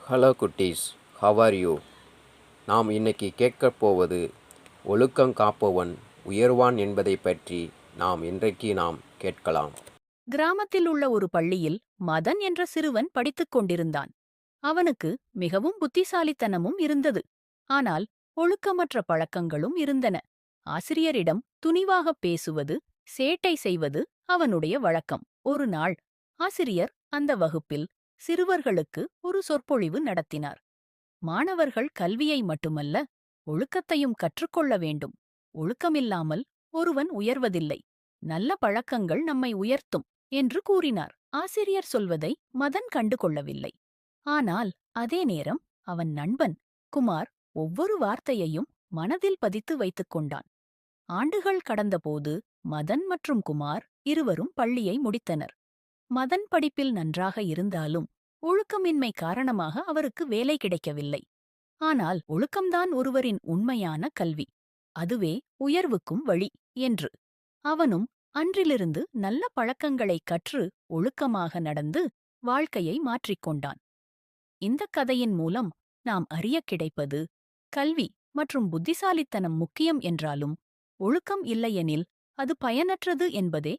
Hello குட்டீஸ், how are you? நாம் இன்னைக்கு கேட்கப் போவது ஒழுக்கம் காப்பவன் உயர்வான் என்பதை பற்றி நாம் கேட்கலாம். கிராமத்தில் உள்ள ஒரு பள்ளியில் மதன் என்ற சிறுவன் படித்துக் கொண்டிருந்தான். அவனுக்கு மிகவும் புத்திசாலித்தனமும் இருந்தது. ஆனால் ஒழுக்கமற்ற பழக்கங்களும் இருந்தன. ஆசிரியரிடம் துணிவாகப் பேசுவது, சேட்டை செய்வது அவனுடைய வழக்கம். ஒரு நாள் ஆசிரியர் அந்த வகுப்பில் சிறுவர்களுக்கு ஒரு சொற்பொழிவு நடத்தினார். மாணவர்கள் கல்வியை மட்டுமல்ல, ஒழுக்கத்தையும் கற்றுக்கொள்ள வேண்டும். ஒழுக்கமில்லாமல் ஒருவன் உயர்வதில்லை. நல்ல பழக்கங்கள் நம்மை உயர்த்தும் என்று கூறினார். ஆசிரியர் சொல்வதை மதன் கண்டு கொள்ளவில்லை. ஆனால் அதே நேரம் அவன் நண்பன் குமார் ஒவ்வொரு வார்த்தையையும் மனதில் பதித்து வைத்துக் கொண்டான். ஆண்டுகள் கடந்தபோது மதன் மற்றும் குமார் இருவரும் பள்ளியை முடித்தனர். மதன் படிப்பில் நன்றாக இருந்தாலும் ஒழுக்கமின்மை காரணமாக அவருக்கு வேலை கிடைக்கவில்லை. ஆனால் ஒழுக்கம்தான் ஒருவரின் உண்மையான கல்வி. அதுவே உயர்வுக்கும் வழி என்று அவனும் அன்றிலிருந்து நல்ல பழக்கங்களைக் கற்று ஒழுக்கமாக நடந்து வாழ்க்கையை மாற்றிக்கொண்டான். இந்தக் கதையின் மூலம் நாம் அறியக் கிடைப்பது, கல்வி மற்றும் புத்திசாலித்தனம் முக்கியம் என்றாலும் ஒழுக்கம் இல்லையெனில் அது பயனற்றது என்பதே